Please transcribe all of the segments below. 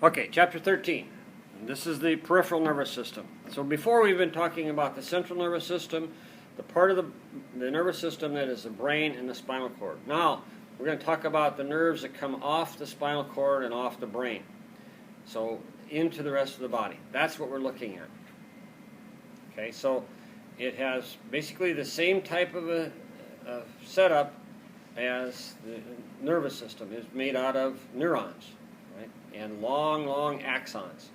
Okay, chapter 13. This is the peripheral nervous system. So before we've been talking about the central nervous system, the part of the nervous system that is the brain and the spinal cord. Now, we're going to talk about the nerves that come off the spinal cord and off the brain. So into the rest of the body. That's what we're looking at. Okay, so it has basically the same type of a setup as the nervous system. It's made out of neurons, right? And long axons.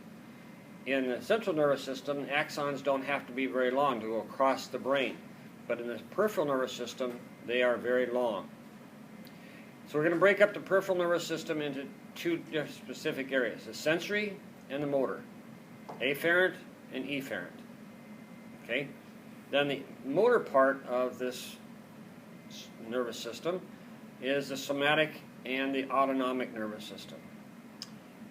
In the central nervous system, axons don't have to be very long to go across the brain. But in the peripheral nervous system, they are very long. So we're going to break up the peripheral nervous system into two specific areas, the sensory and the motor, afferent and efferent. Okay? Then the motor part of this nervous system is the somatic and the autonomic nervous system.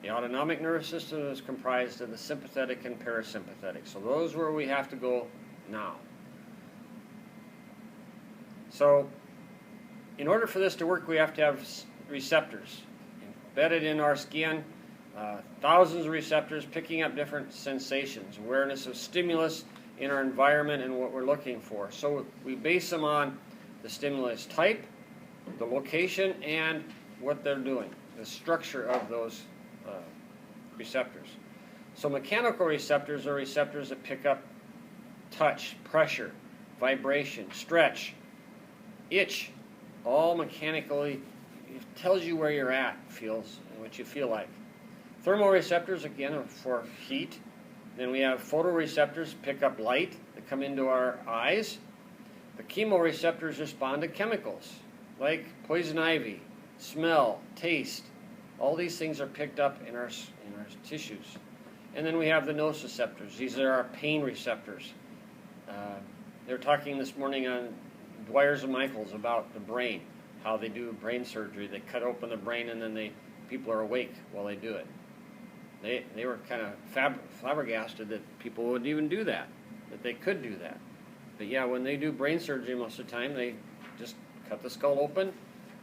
The autonomic nervous system is comprised of the sympathetic and parasympathetic. So those are where we have to go now. So in order for this to work, we have to have receptors embedded in our skin, thousands of receptors picking up different sensations, awareness of stimulus in our environment and what we're looking for. So we base them on the stimulus type, the location, and what they're doing, the structure of those receptors. So mechanical receptors are receptors that pick up touch, pressure, vibration, stretch, itch, all mechanically. It tells you where you're at, feels what you feel like. Thermoreceptors, again, are for heat. Then we have photoreceptors, pick up light that come into our eyes. The chemoreceptors respond to chemicals like poison ivy, smell, taste. All these things are picked up in our tissues. And then we have the nociceptors. These are our pain receptors. They were talking this morning on Dwyer's and Michaels about the brain, how they do brain surgery. They cut open the brain and then people are awake while they do it. They were kind of flabbergasted that people would even do that they could do that. But yeah, when they do brain surgery most of the time, they just cut the skull open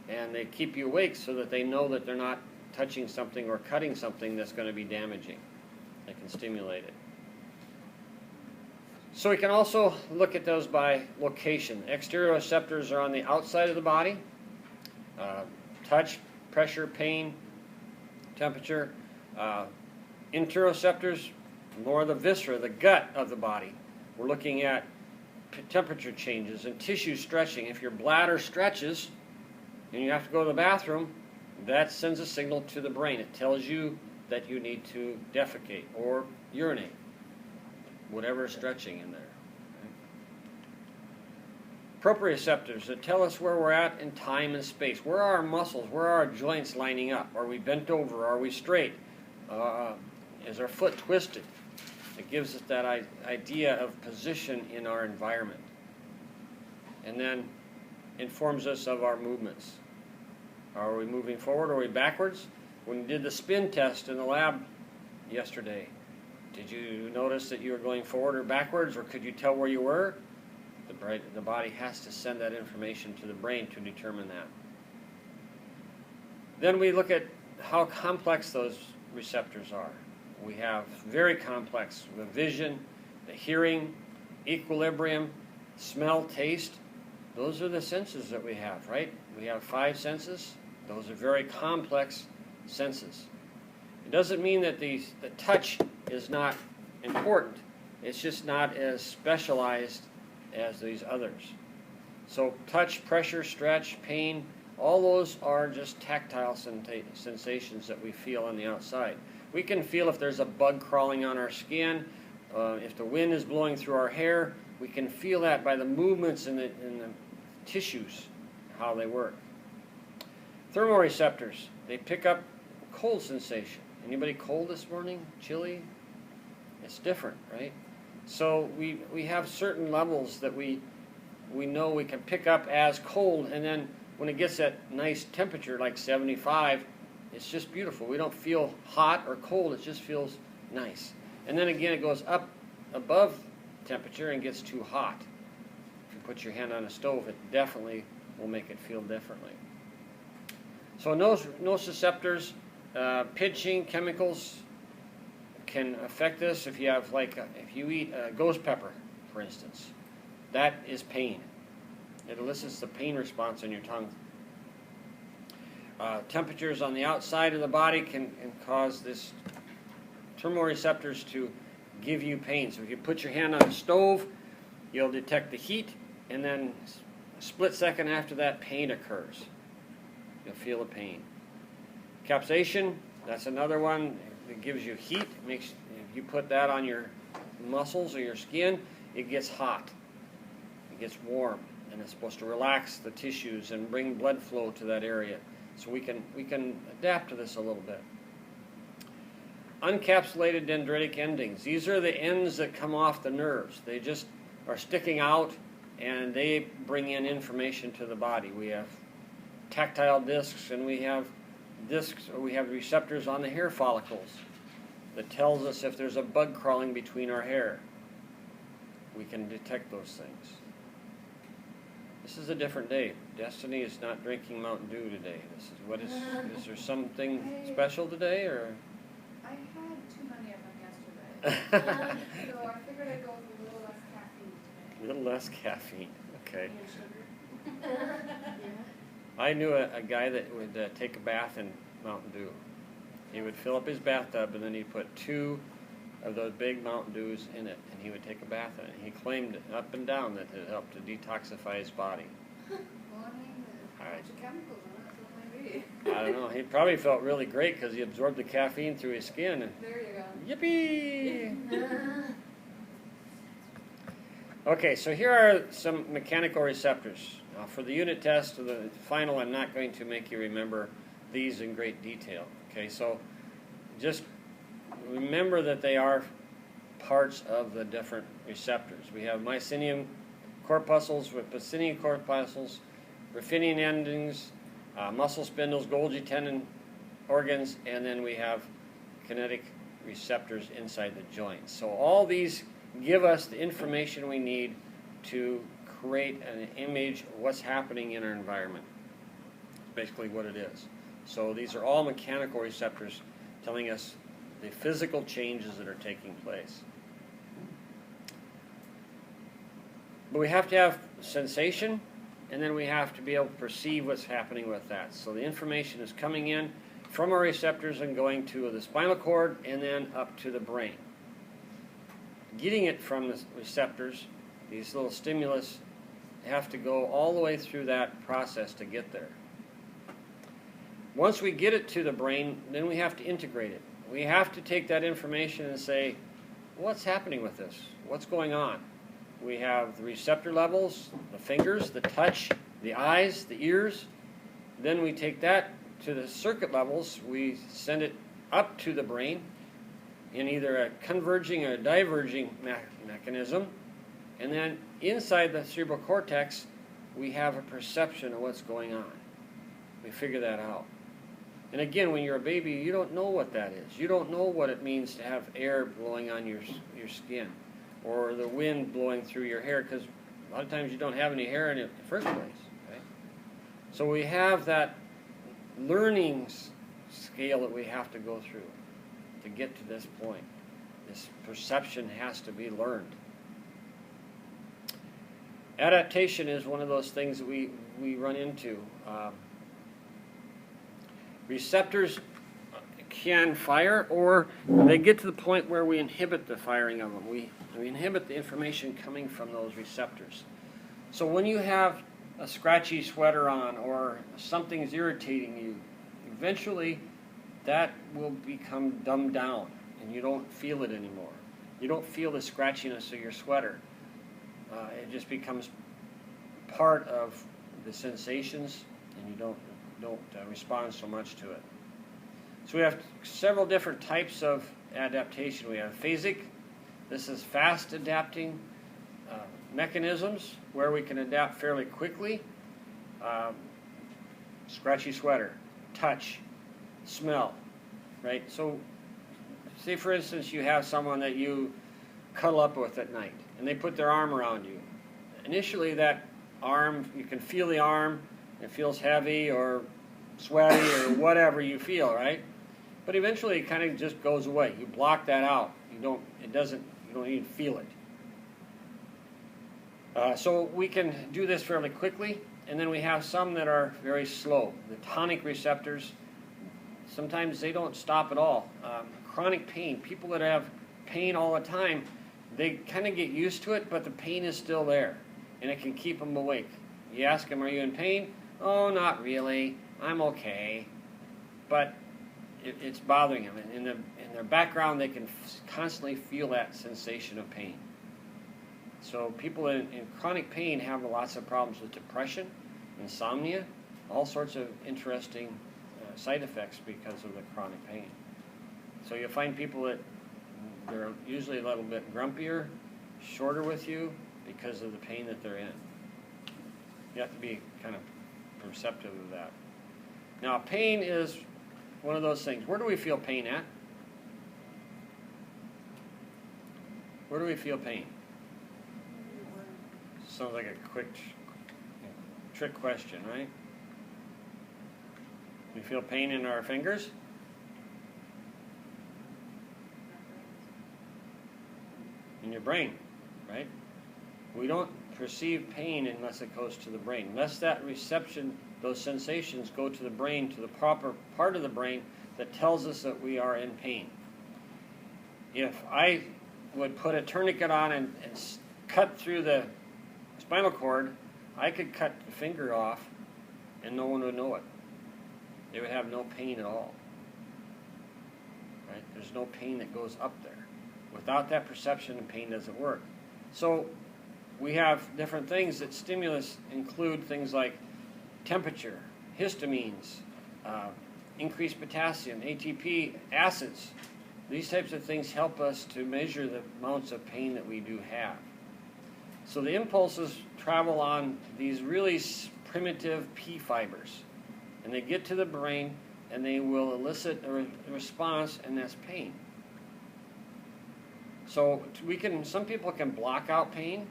and they keep you awake so that they know that they're not touching something or cutting something that's going to be damaging. They can stimulate it. So we can also look at those by location. Exteroreceptors are on the outside of the body. Touch, pressure, pain, temperature. Interoceptors, more the viscera, the gut of the body. We're looking at temperature changes and tissue stretching. If your bladder stretches and you have to go to the bathroom, that sends a signal to the brain. It tells you that you need to defecate or urinate, whatever is stretching in there. Proprioceptors that tell us where we're at in time and space. Where are our muscles? Where are our joints lining up? Are we bent over? Are we straight? Is our foot twisted? It gives us that idea of position in our environment. And then informs us of our movements. Are we moving forward? Are we backwards? When you did the spin test in the lab yesterday, did you notice that you were going forward or backwards, or could you tell where you were? The body has to send that information to the brain to determine that. Then we look at how complex those receptors are. We have very complex, the vision, the hearing, equilibrium, smell, taste. Those are the senses that we have, right? We have 5 senses. Those are very complex senses. It doesn't mean that the touch is not important. It's just not as specialized as these others. So touch, pressure, stretch, pain, all those are just tactile sensations that we feel on the outside. We can feel if there's a bug crawling on our skin, if the wind is blowing through our hair. We can feel that by the movements in the tissues, how they work. Thermoreceptors, they pick up cold sensation. Anybody cold this morning? Chilly? It's different, right? So we have certain levels that we know we can pick up as cold, and then when it gets that nice temperature like 75, it's just beautiful. We don't feel hot or cold, it just feels nice. And then again it goes up above temperature and gets too hot. If you put your hand on a stove, it definitely will make it feel differently. So nociceptors, pitching, chemicals, can affect this if you have if you eat ghost pepper, for instance. That is pain. It elicits the pain response in your tongue. Temperatures on the outside of the body can cause this thermoreceptors to give you pain. So if you put your hand on a stove, you'll detect the heat, and then a split second after that, pain occurs. You'll feel the pain. Capsaicin, that's another one that gives you heat. If you put that on your muscles or your skin, it gets hot. It gets warm, and it's supposed to relax the tissues and bring blood flow to that area. So we can adapt to this a little bit. Uncapsulated dendritic endings. These are the ends that come off the nerves. They just are sticking out, and they bring in information to the body. We have tactile discs, and we have receptors on the hair follicles that tells us if there's a bug crawling between our hair. We can detect those things. This is a different day. Destiny is not drinking Mountain Dew today. Is there something special today, or? I had too many of them yesterday. So I figured I'd go with a little less caffeine today. A little less caffeine, okay. And sugar. I knew a guy that would take a bath in Mountain Dew. He would fill up his bathtub, and then he'd put 2 of those big Mountain Dews in it, and he would take a bath in it. He claimed up and down that it helped to detoxify his body. Well, I mean, there's a bunch of chemicals in it, so maybe. I don't know. He probably felt really great because he absorbed the caffeine through his skin. And There you go. yippee! Okay, so here are some mechanical receptors. Now, for the unit test, the final, I'm not going to make you remember these in great detail. Okay, so just remember that they are parts of the different receptors. We have mycelium corpuscles with Pacinian corpuscles, Ruffinian endings, muscle spindles, Golgi tendon organs, and then we have kinetic receptors inside the joints. So all these give us the information we need to create an image of what's happening in our environment. Basically what it is. So these are all mechanical receptors telling us the physical changes that are taking place. But we have to have sensation, and then we have to be able to perceive what's happening with that. So the information is coming in from our receptors and going to the spinal cord and then up to the brain. Getting it from the receptors, these little stimulus, have to go all the way through that process to get there. Once we get it to the brain, then we have to integrate it. We have to take that information and say, what's happening with this? What's going on? We have the receptor levels, the fingers, the touch, the eyes, the ears. Then we take that to the circuit levels. We send it up to the brain in either a converging or a diverging mechanism. And then inside the cerebral cortex, we have a perception of what's going on. We figure that out. And again, when you're a baby, you don't know what that is. You don't know what it means to have air blowing on your skin or the wind blowing through your hair, because a lot of times you don't have any hair in it in the first place. Okay? So we have that learning scale that we have to go through to get to this point. This perception has to be learned. Adaptation is one of those things that we run into. Receptors can fire, or they get to the point where we inhibit the firing of them. We inhibit the information coming from those receptors. So when you have a scratchy sweater on or something's irritating you, eventually that will become dumbed down and you don't feel it anymore. You don't feel the scratchiness of your sweater. It just becomes part of the sensations, and you don't respond so much to it. So we have several different types of adaptation. We have phasic. This is fast adapting mechanisms where we can adapt fairly quickly. Scratchy sweater, touch, smell, right? So say for instance you have someone that you cuddle up with at night and they put their arm around you. Initially that arm, you can feel the arm, it feels heavy or sweaty or whatever you feel, right? But eventually it kind of just goes away. You block that out. You don't even feel it. So we can do this fairly quickly, and then we have some that are very slow. The tonic receptors, sometimes they don't stop at all. Chronic pain, people that have pain all the time, they kind of get used to it, but the pain is still there, and it can keep them awake. You ask them, are you in pain? Oh, not really. I'm okay. But it's bothering them. In their background, they can constantly feel that sensation of pain. So people in chronic pain have lots of problems with depression, insomnia, all sorts of interesting side effects because of the chronic pain. So you'll find people that they're usually a little bit grumpier, shorter with you because of the pain that they're in. You have to be kind of perceptive of that. Now, pain is one of those things. Where do we feel pain at? Where do we feel pain? Sounds like a quick trick question, right? We feel pain in our fingers? In your brain, right? We don't perceive pain unless it goes to the brain. Unless that reception, those sensations go to the brain, to the proper part of the brain that tells us that we are in pain. If I would put a tourniquet on and cut through the spinal cord, I could cut the finger off and no one would know it. They would have no pain at all. Right? There's no pain that goes up there. Without that perception, pain doesn't work. So we have different things that stimulus include things like temperature, histamines, increased potassium, ATP, acids. These types of things help us to measure the amounts of pain that we do have. So the impulses travel on these really primitive P fibers, and they get to the brain and they will elicit a response, and that's pain. So some people can block out pain,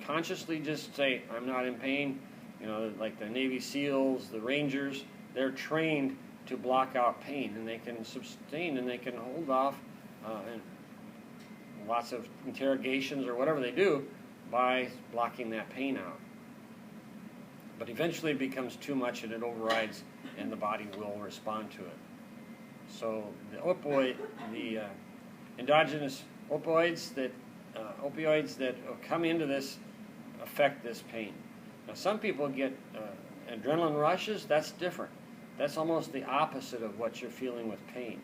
consciously just say, I'm not in pain. You know, like the Navy SEALs, the Rangers, they're trained to block out pain, and they can sustain and they can hold off and lots of interrogations or whatever they do by blocking that pain out. But eventually it becomes too much and it overrides, and the body will respond to it. So the endogenous opioids that come into this affect this pain. Now, some people get adrenaline rushes. That's different. That's almost the opposite of what you're feeling with pain.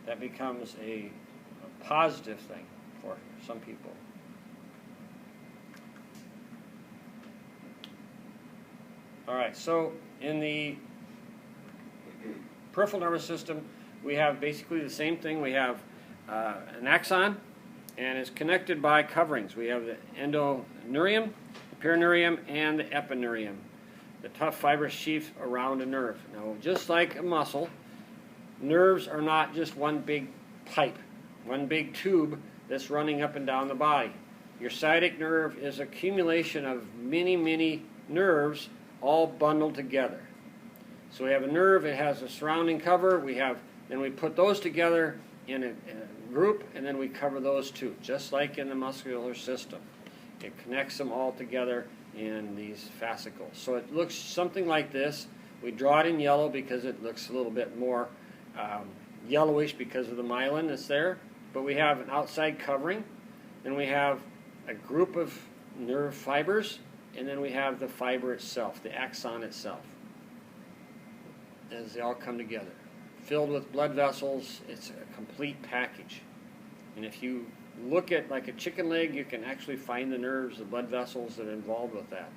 That becomes a positive thing for some people. All right, so in the peripheral nervous system, we have basically the same thing. We have an axon, and it's connected by coverings. We have the endoneurium, the perineurium, and the epineurium, the tough fibrous sheath around a nerve. Now, just like a muscle, nerves are not just one big pipe, one big tube that's running up and down the body. Your sciatic nerve is an accumulation of many, many nerves all bundled together. So we have a nerve, it has a surrounding cover, then we put those together in a group, and then we cover those too, just like in the muscular system. It connects them all together in these fascicles. So it looks something like this. We draw it in yellow because it looks a little bit more yellowish because of the myelin that's there. But we have an outside covering, then we have a group of nerve fibers, and then we have the fiber itself, the axon itself, as they all come together. Filled with blood vessels, it's a complete package. And if you look at like a chicken leg, you can actually find the nerves, the blood vessels that are involved with that.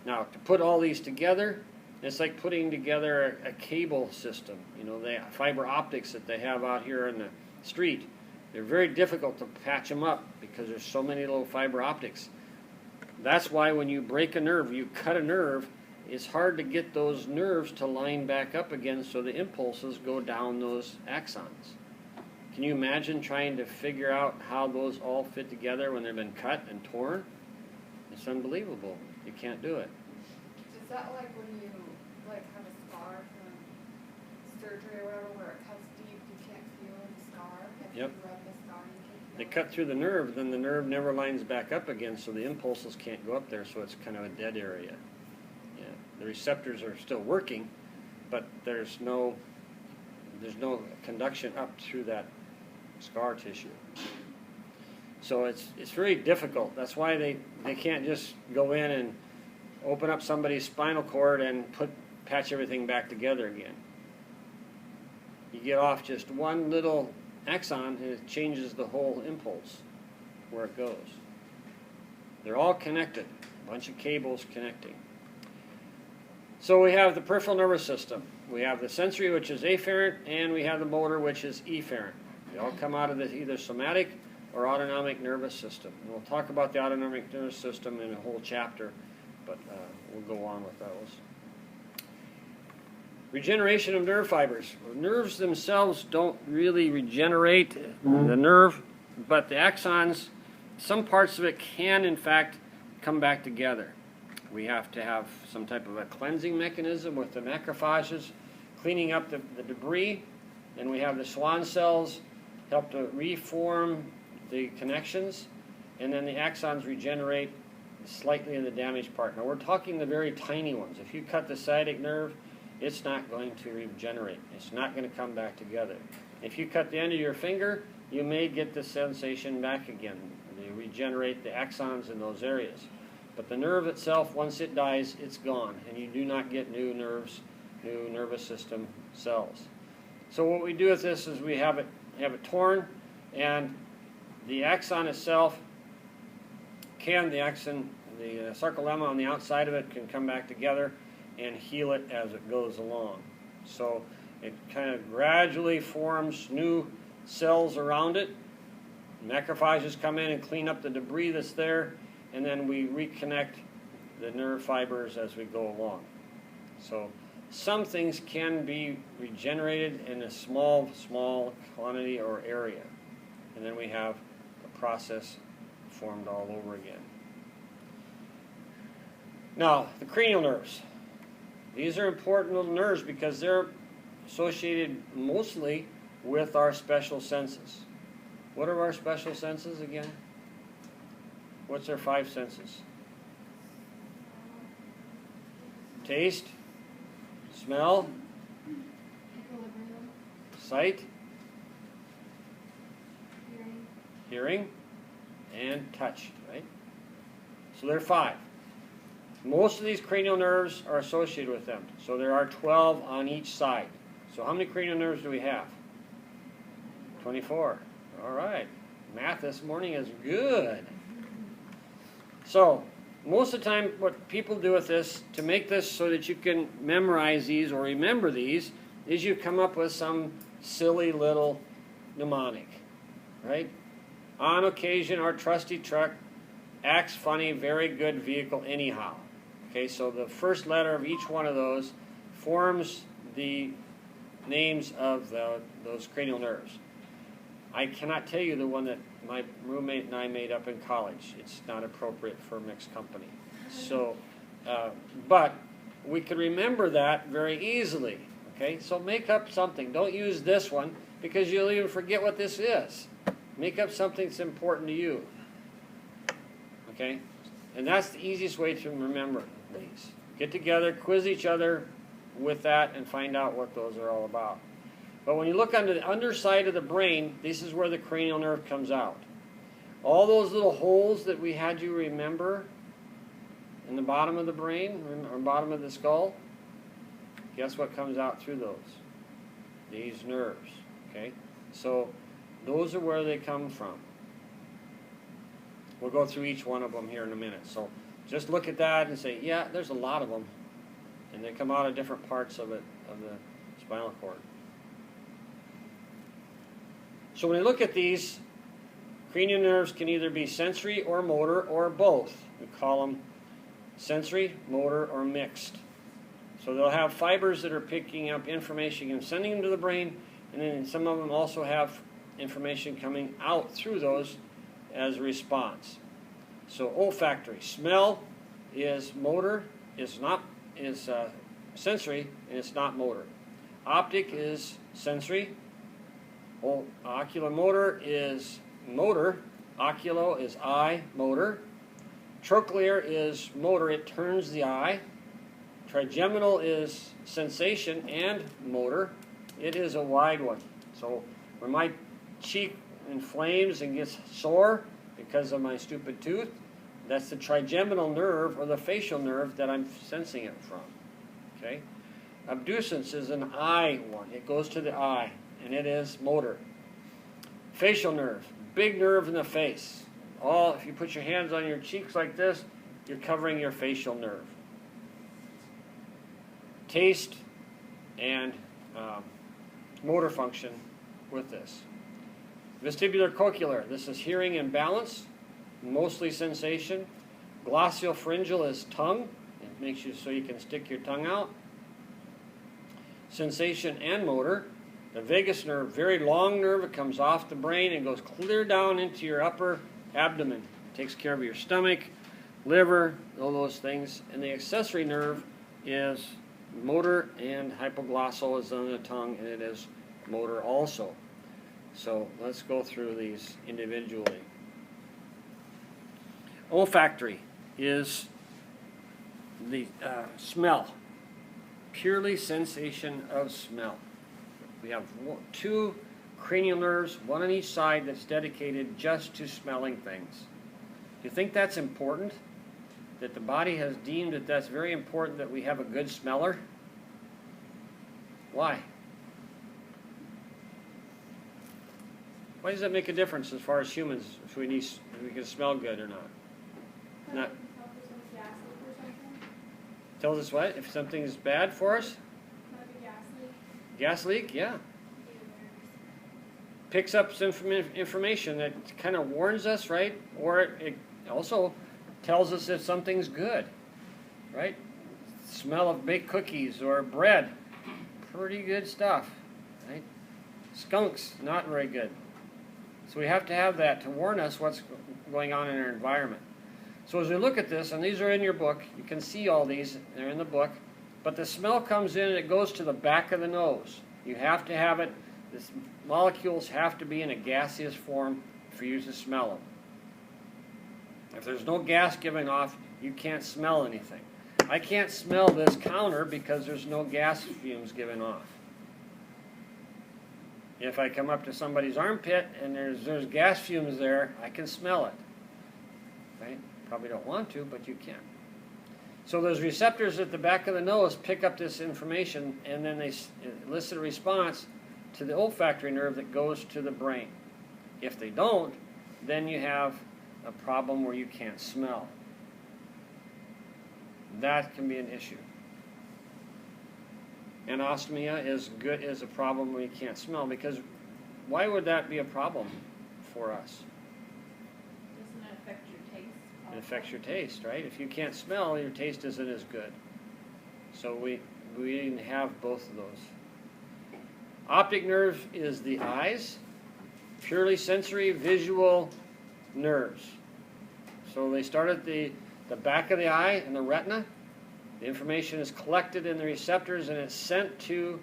Now, to put all these together, it's like putting together a cable system. You know, the fiber optics that they have out here in the street, they're very difficult to patch them up because there's so many little fiber optics. That's why when you break a nerve, you cut a nerve, it's hard to get those nerves to line back up again so the impulses go down those axons. Can you imagine trying to figure out how those all fit together when they've been cut and torn? It's unbelievable. You can't do it. Is that like when you have a scar from surgery or whatever where it cuts Yep. Rub the scar and They keep cut through the nerve, then the nerve never lines back up again, so the impulses can't go up there, so it's kind of a dead area. Yeah. The receptors are still working, but there's no conduction up through that scar tissue. So it's very difficult. That's why they can't just go in and open up somebody's spinal cord and patch everything back together again. You get off just one little axon and it changes the whole impulse where it goes. They're all connected, a bunch of cables connecting. So we have the peripheral nervous system. We have the sensory, which is afferent, and we have the motor, which is efferent. They all come out of the either somatic or autonomic nervous system. And we'll talk about the autonomic nervous system in a whole chapter, but we'll go on with those. Regeneration of nerve fibers. Nerves themselves don't really regenerate the nerve, but the axons, some parts of it can in fact come back together. We have to have some type of a cleansing mechanism with the macrophages cleaning up the debris, and we have the Schwann cells help to reform the connections, and then the axons regenerate slightly in the damaged part. Now we're talking the very tiny ones. If you cut the sciatic nerve, it's not going to regenerate. It's not going to come back together. If you cut the end of your finger, you may get the sensation back again. They regenerate the axons in those areas. But the nerve itself, once it dies, it's gone, and you do not get new nerves, new nervous system cells. So what we do with this is we have it torn, and the axon itself the sarcolemma on the outside of it can come back together and heal it as it goes along. So it kind of gradually forms new cells around it. Macrophages come in and clean up the debris that's there, and then we reconnect the nerve fibers as we go along. So some things can be regenerated in a small quantity or area, and then we have the process formed all over again. Now, the cranial nerves. These are important little nerves because they're associated mostly with our special senses. What are our special senses again? What's our 5 senses? Taste, smell, equilibrium, sight, hearing, hearing, and touch, right? So there are 5. Most of these cranial nerves are associated with them. So there are 12 on each side. So how many cranial nerves do we have? 24. All right. Math this morning is good. So most of the time what people do with this, to make this so that you can memorize these or remember these, is you come up with some silly little mnemonic, right? On occasion, our trusty truck acts funny, very good vehicle anyhow. Okay, so the first letter of each one of those forms the names of those cranial nerves. I cannot tell you the one that my roommate and I made up in college. It's not appropriate for mixed company. So, but we can remember that very easily. Okay, so make up something. Don't use this one because you'll even forget what this is. Make up something that's important to you. Okay, and that's the easiest way to remember these. Get together, quiz each other with that, and find out what those are all about. But when you look under the underside of the brain, this is where the cranial nerve comes out. All those little holes that we had you remember in the bottom of the brain, or bottom of the skull, guess what comes out through those? These nerves. Okay? So those are where they come from. We'll go through each one of them here in a minute. So just look at that and say, yeah, there's a lot of them. And they come out of different parts of it, of the spinal cord. So when we look at these, cranial nerves can either be sensory or motor or both. We call them sensory, motor, or mixed. So they'll have fibers that are picking up information and sending them to the brain, and then some of them also have information coming out through those as a response. So olfactory, smell is motor, is sensory, and it's not motor. Optic is sensory, Well, oculomotor is motor. Oculo is eye, motor. Trochlear is motor, it turns the eye. Trigeminal is sensation and motor. It is a wide one. So when my cheek inflames and gets sore because of my stupid tooth, that's the trigeminal nerve or the facial nerve that I'm sensing it from. Okay? Abducens is an eye one. It goes to the eye, and it is motor. Facial nerve, big nerve in the face. If you put your hands on your cheeks like this, you're covering your facial nerve. Taste and motor function with this. Vestibular cochlear, this is hearing and balance, mostly sensation. Glossopharyngeal is tongue. It makes you so you can stick your tongue out. Sensation and motor. The vagus nerve, very long nerve, it comes off the brain and goes clear down into your upper abdomen. It takes care of your stomach, liver, all those things. And the accessory nerve is motor, and hypoglossal is on the tongue, and it is motor also. So let's go through these individually. Olfactory is the smell, purely sensation of smell. We have two cranial nerves, one on each side, that's dedicated just to smelling things. Do you think that's important? That the body has deemed that that's very important that we have a good smeller? Why? Why does that make a difference as far as humans, if we can smell good or not? Not tells us what? If something's bad for us? Gas leak, yeah. Picks up some information that kind of warns us, right? Or it also tells us if something's good, right? Smell of baked cookies or bread, pretty good stuff, right? Skunks, not very good. So we have to have that to warn us what's going on in our environment. So as we look at this, and these are in your book, you can see all these, they're in the book, but the smell comes in and it goes to the back of the nose. You have to have it, these molecules have to be in a gaseous form for you to smell them. If there's no gas giving off, you can't smell anything. I can't smell this counter because there's no gas fumes giving off. If I come up to somebody's armpit and there's gas fumes there, I can smell it. Right? Probably don't want to, but you can. So those receptors at the back of the nose pick up this information, and then they elicit a response to the olfactory nerve that goes to the brain. If they don't, then you have a problem where you can't smell. That can be an issue. Anosmia is a problem where you can't smell, because why would that be a problem for us? Doesn't it affect your taste? It affects your taste, right? If you can't smell, your taste isn't as good. So we didn't have both of those. Optic nerve is the eyes, purely sensory visual nerves. So they start at the back of the eye and the retina. The information is collected in the receptors and it's sent to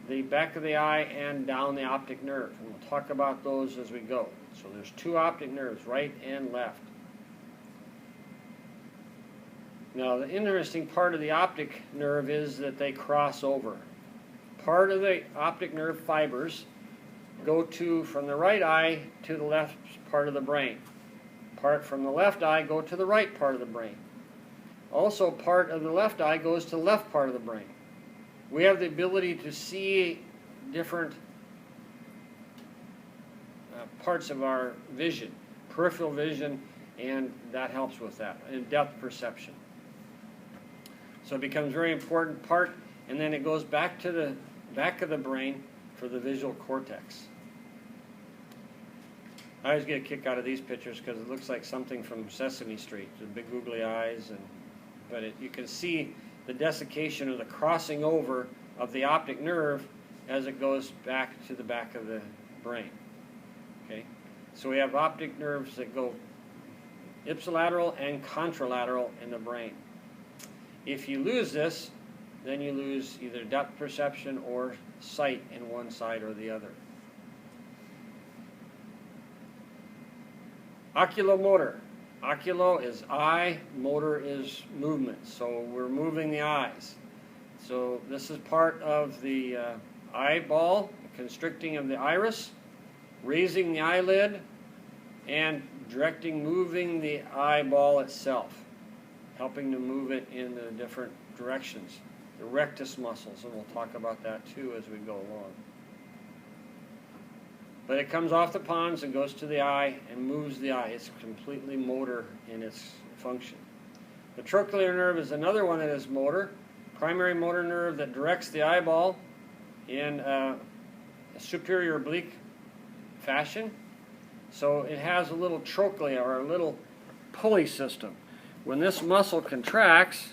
the back of the eye and down the optic nerve. And we'll talk about those as we go. So there's two optic nerves, right and left. Now the interesting part of the optic nerve is that they cross over. Part of the optic nerve fibers go from the right eye to the left part of the brain. Part from the left eye go to the right part of the brain. Also, part of the left eye goes to the left part of the brain. We have the ability to see different parts of our vision, peripheral vision, and that helps with that, and depth perception. So it becomes a very important part, and then it goes back to the back of the brain for the visual cortex. I always get a kick out of these pictures because it looks like something from Sesame Street, the big googly eyes, but you can see the desiccation or the crossing over of the optic nerve as it goes back to the back of the brain. Okay, so we have optic nerves that go ipsilateral and contralateral in the brain. If you lose this, then you lose either depth perception or sight in one side or the other. Oculomotor. Oculo is eye, motor is movement. So we're moving the eyes. So this is part of the eyeball, constricting of the iris, raising the eyelid, and directing, moving the eyeball itself, helping to move it in the different directions. The rectus muscles, and we'll talk about that too as we go along. But it comes off the pons and goes to the eye and moves the eye. It's completely motor in its function. The trochlear nerve is another one that is motor, primary motor nerve that directs the eyeball in a superior oblique fashion. So it has a little trochlea, or a little pulley system. When this muscle contracts,